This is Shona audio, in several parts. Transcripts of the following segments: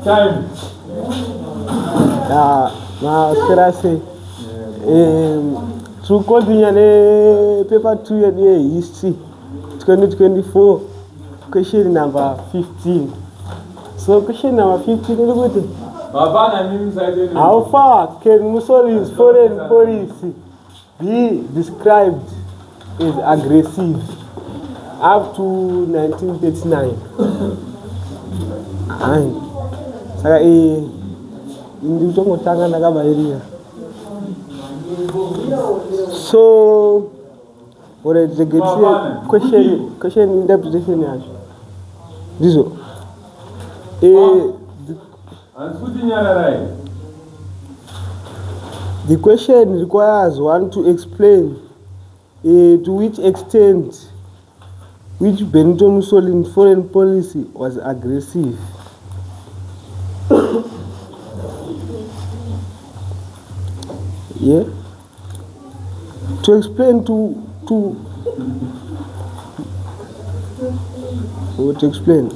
Time. Now, should I say, to continue paper 2 year history, 2024, question number 15. So, question number 15, look at it. How far can Mussolini's foreign policy be described as aggressive up to 1939? So, what is the question interpretation? This one. The question requires one to explain to which extent which Benito Mussolini's foreign policy was aggressive. Yeah. To explain to explain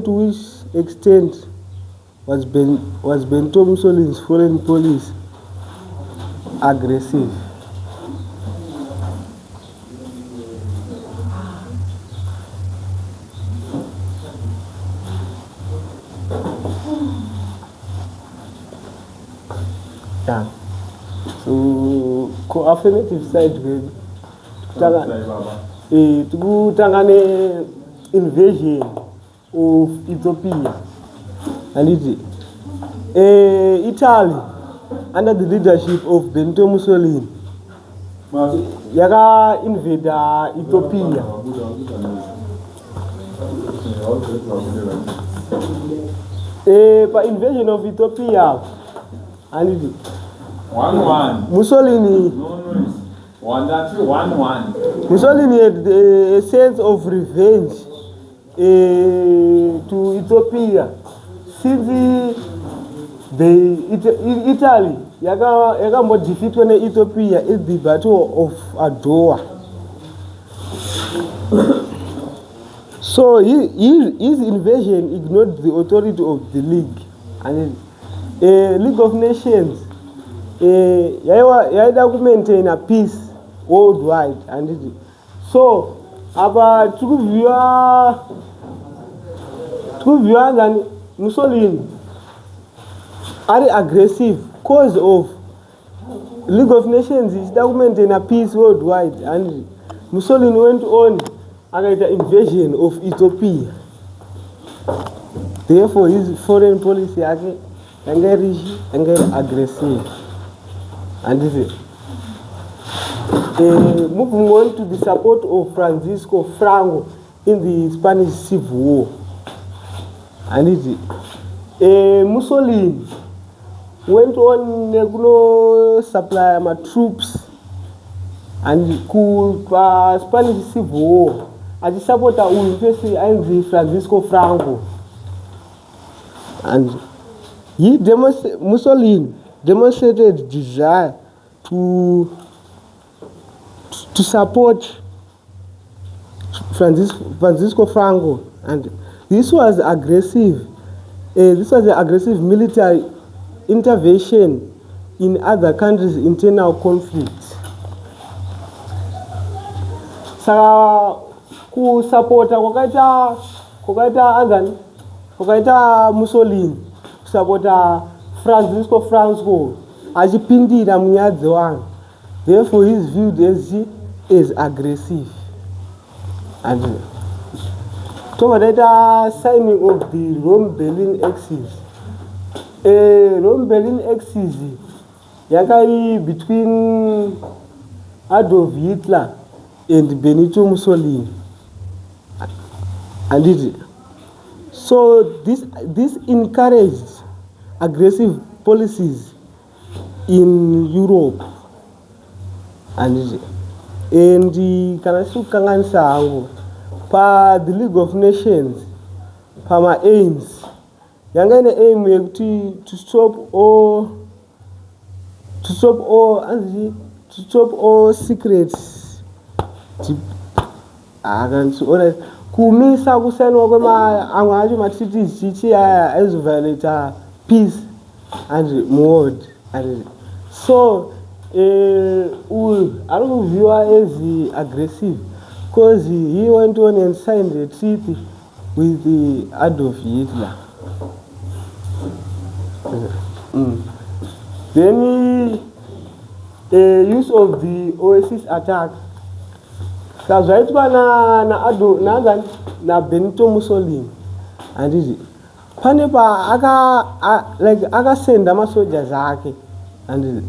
to which extent was Benito Mussolini's foreign policy aggressive. Yeah. So, co-affirmative side to an invasion of Ethiopia and Italy under the leadership of Benito Mussolini yaga invade Ethiopia. Invasion of Ethiopia and Mussolini. Mussolini had a sense of revenge to Ethiopia since Italy yaga more defeat when Ethiopia is the Battle of Adwa. So his invasion ignored the authority of the League and League of Nations. Yaida to maintain a peace worldwide and so about two viewers and Mussolini are aggressive cause of League of Nations is documenting a peace worldwide and Mussolini went on against the invasion of Ethiopia. Therefore his foreign policy again aggressive. And moving on to the support of Francisco Franco in the Spanish Civil War. And Mussolini went on to supply my troops and Spanish Civil War. As the supporter of Francisco Franco. And Mussolini demonstrated desire to support Francisco Franco, and this was aggressive. This was an aggressive military intervention in other countries' internal conflicts. So, ku supporta kokaita Mussolini supporta Francisco Franco achipindira munyadzi wangu. Therefore he is viewed as aggressive. And towards signing of the Rome-Berlin Axis. Rome-Berlin Axis yakai between Adolf Hitler and Benito Mussolini. And so this encouraged aggressive policies in Europe. And kanasukanganisa pa the League of Nations pa my aims yangane aim to stop all secrets kumisa kusenwa kwema amwe acho matreaties chichi aizoviolate peace and world. And so ari kuvhiwa as aggressive because he went on and signed a treaty with Adolf Hitler. Then use of the Oasis attack kazvaitwa na Benito Mussolini, and pane akasenda masoldiers ake, and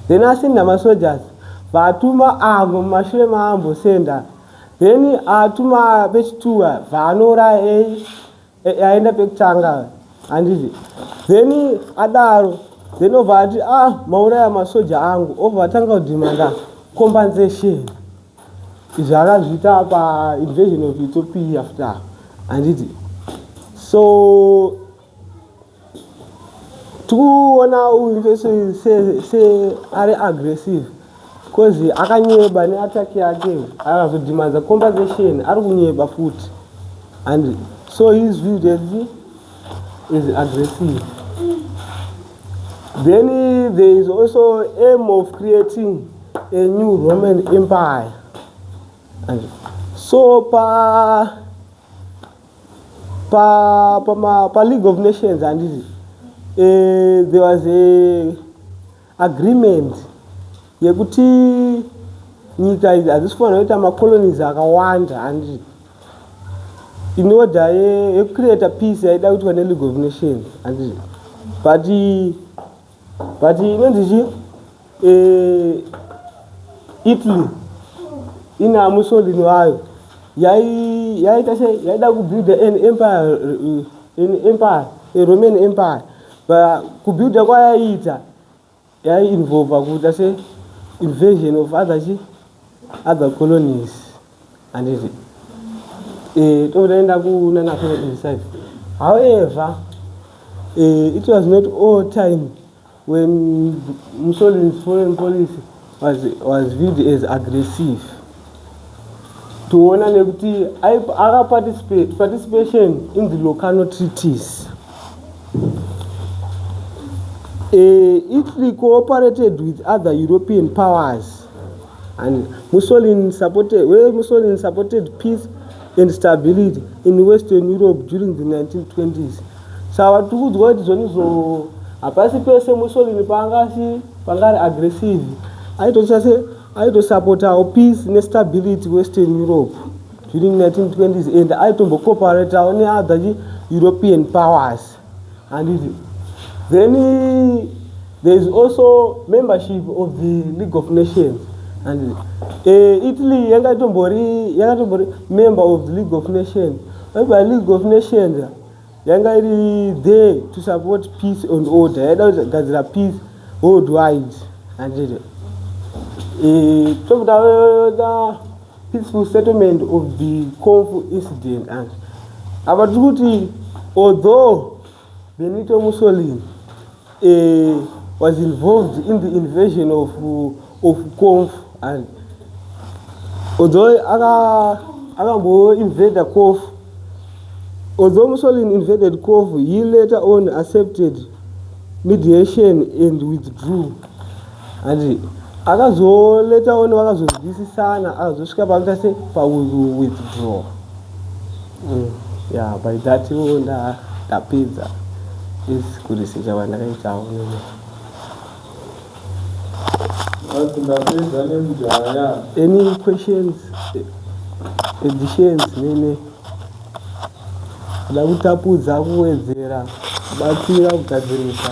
then asenda masoldiers vatuma amwe mumashure maambosenda, then atuma pechituwa vanora aenda pekutanga, and then adaro then ovati mauraya masoja angu ovatanga kudhimanda compensation. Izvi akazviita pa-invasion of Ethiopia after, handiti. So tikuona uyu se ari aggressive because akanyeba neattack yake akazodhimandza compensation, ari kunyeba futi, and so he is viewed as aggressive. Then there is also aim of creating a new Roman Empire. And so pa League of Nations, and there was a agreement yekuti nyika idzi hadzisifanira kuita macolonies akawanda, and in order yekucreate peace yaida kuitwa ne-League of Nations, and but inonzi Italy ina Mussolini wayo yaida kubuild an empire, a Roman Empire, but kubuilda kwayaita involve kuita se invasion of other colonies, and todaenda kunana side. However, it was not all time when Mussolini's foreign policy was viewed as aggressive. Tuona nekuti our participation in the Locarno treaties. Italy cooperated with other European powers, and Mussolini supported peace and stability in Western Europe during the 1920s. So tikudzwa kuti zvonizo hapasi pese Mussolini pangari aggressive, aitosupportawo peace nestability Western Europe during 1920s, and aitombocooperatewo neother European powers. And then there is also membership of the League of Nations, and Italy yangatombori member of the League of Nations. By League of Nations yanga iri there to support peace and order, yaida kugadzira peace worldwide, and talk about the peaceful settlement of the Corfu incident. And about kuti although Benito Mussolini was involved in the invasion of Corfu, and although Agambo invaded Corfu, although Mussolini invaded Corfu, he later on accepted mediation and withdrew. And later on vakazozwisisana akazosvika pakuita se withdraw. Yeah, by that ndapedza is kuresearcha kwandakaitawo. Any questions, additions nene da kutapudza kuwedzera kubatsira kugadzirisa?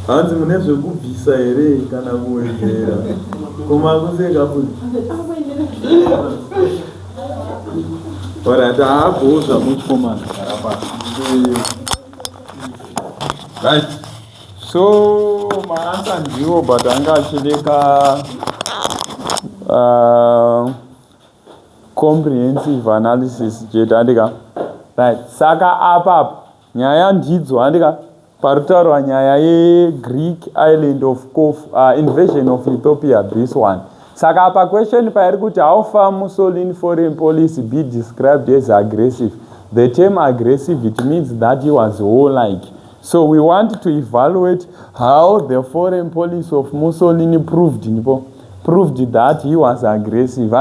Hanzi mune zvekubvisa here kana kuwedzera? Koma kuseka futi. Alright, haabhozva muchkomana right. So maansa ndiwo, but anga achideka comprehensive analysis chete andika. Right, saka apa nyaya ndidzo andika parutaurwa nyaya ye-Greek island of invasion of Ethiopia, this one. Saka apa question pairi kuti how far Mussolini foreign policy be described as aggressive. The term aggressive, it means that he was warlike. So we want to evaluate how the foreign policy of Mussolini proved that he was aggressive.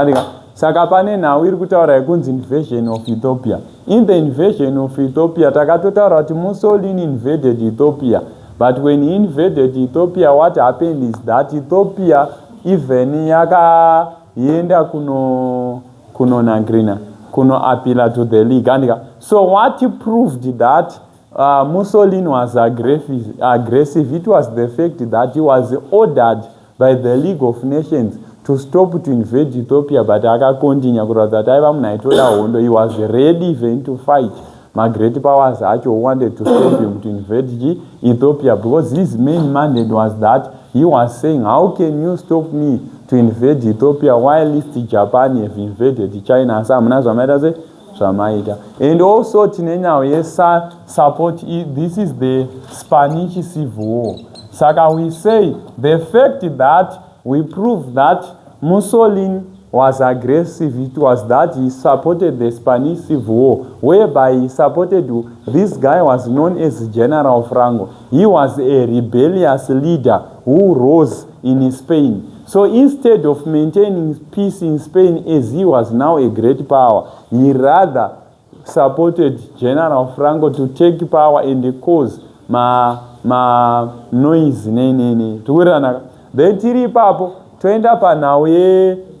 Saka pane now iri kutaura yekunzi invasion of Ethiopia. In the invasion of Ethiopia, takatotaura kuti Mussolini invaded Ethiopia. But when he invaded Ethiopia, what happened is that Ethiopia even yakaenda kuno appeal to the league. So what proved that Mussolini was aggressive, it was the fact that he was ordered by the League of Nations to stop to invade Ethiopia, but continue that he was ready even to fight. My great powers actually wanted to stop him to invade Ethiopia, because his main mandate was that he was saying, how can you stop me to invade Ethiopia while Japan have invaded China? And also support, this is the Spanish Civil War. Saka we say the fact that we prove that Mussolini was aggressive, it was that he supported the Spanish Civil War, whereby he supported, this guy was known as General Franco. He was a rebellious leader who rose in Spain. So instead of maintaining peace in Spain as he was now a great power, he rather supported General Franco to take power and cause noise. Then tiri papo to end up now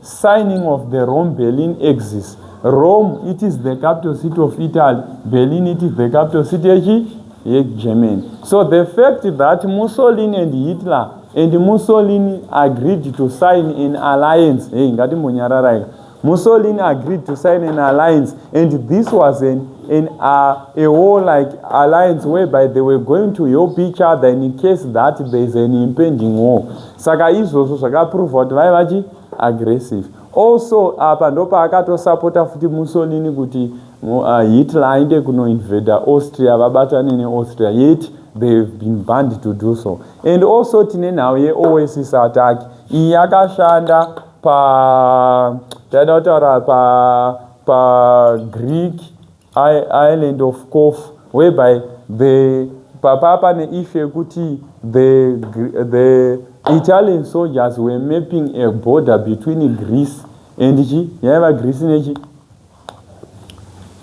signing of the Rome-Berlin Axis. Rome, it is the capital city of Italy. Berlin, it is the capital city of Germany. So the fact that Mussolini and Hitler and Mussolini agreed to sign an alliance. Mussolini agreed to sign an alliance, and this was a war-like alliance whereby they were going to help each other in case that there is an impending war. Saka izvozvo zvakaprove kuti vaiva aggressive. Also apa ndopa akatosapota futi Mussolini kuti Hitler aende kunoinvade Austria, vabatane neAustria, yet they have been banned to do so. And also tine nhau ye-Oasis attack iyi yakashanda pa Greek island of Corfu, whereby the papa ne issue kuti the Italian soldiers were mapping a border between Greece and Greece nechi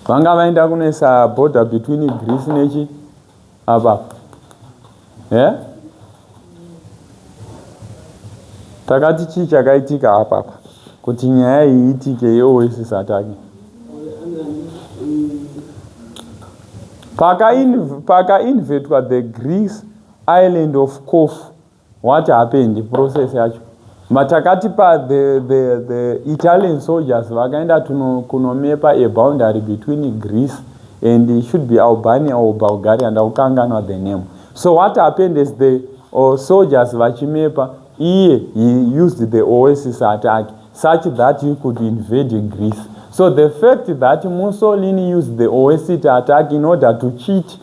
vanga vaenda kunesa border between Greece nechi apa takati chii chakaitika apa kuti nyaya iitike yeOasis attack. Paka-invadwa the Greece island of Corfu, what happened, the process yacho? Matakati pa the Italian soldiers vakaenda kunomepa a boundary between Greece and it should be Albania or Bulgaria, and aukanganwa the name. So what happened is the soldiers vachimepa, he used the Oasis attack such that he could invade Greece. So the fact that Mussolini used the Oasis attack in order to cheat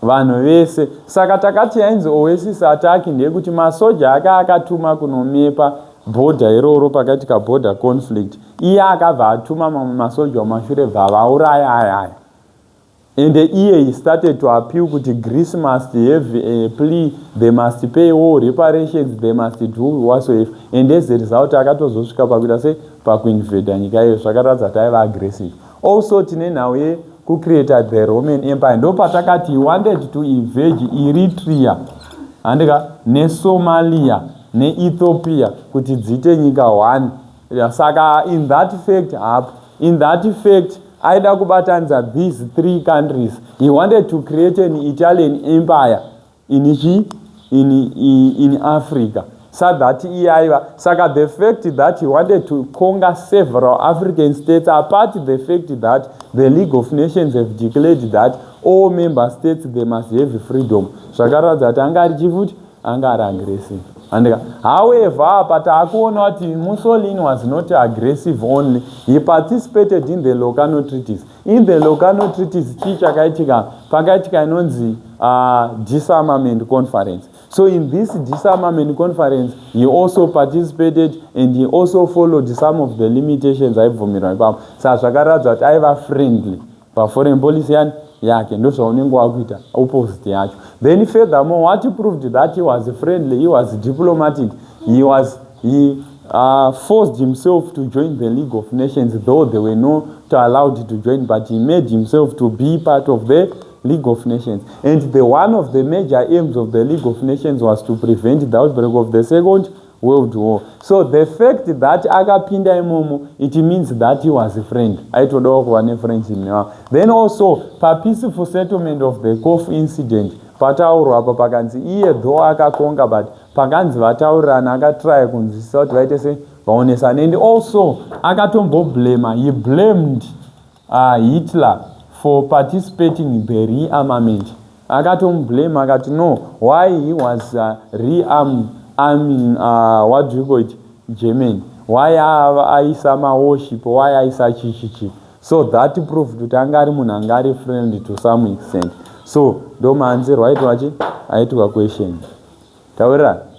vanhu vese, saka takati yainzi Oasis attack ndeyekuti masoja akatuma kunomepa border iroro pakatika border conflict, iye akabva atuma masoja mumashure vavauraya ayaya. And he started to appeal kuti Greece must have a plea, they must pay all reparations, they must do whatsoever. And as a result, akatozosvika pakuita sei pakuinvada nyika iyo, zvakaratidza kuti aiva aggressive. Also tine nhau kucreata the Roman Empire. Ndo patakati he wanted to invade Eritrea andika neSomalia neEthiopia kuti dziite nyika one. Saka in that fact aida kubatanidza these three countries. He wanted to create an Italian empire in Africa. So that saka the fact that he wanted to conquer several African states, apart the fact that the League of Nations have declared that all member states they must have freedom. Zvakaratidza kuti anga ari chifuti, anga ari aggressive. And however, but Mussolini was not aggressive only. He participated in the Locarno Treaties. In the Locarno Treaties, disarmament conference. So in this disarmament conference, he also participated and he also followed some of the limitations I have. Friendly. But foreign policy yake opposite yacho. Then furthermore, what he proved that he was friendly, he was diplomatic, he forced himself to join the League of Nations, though they were not allowed to join, but he made himself to be part of the League of Nations. And one of the major aims of the League of Nations was to prevent the outbreak of the Second World War. So the fact that akapinda imomo, it means that he was a friend. Then also, peaceful settlement of the Kof incident. Patauro apa pakanzi iye though akakonga, but pakanzi vataurana akatry kunzwisisa kuti vaite se vaonesana. And also akatombo blame, he blamed Hitler for participating in the rearmament. Akatomblame akati no, why he was what do you call it? German. Why aisa worship? Why aisa chichichi? So that proved that angari munangari friendly to some extent. So do manzi right wachi? I took a question. Tawera.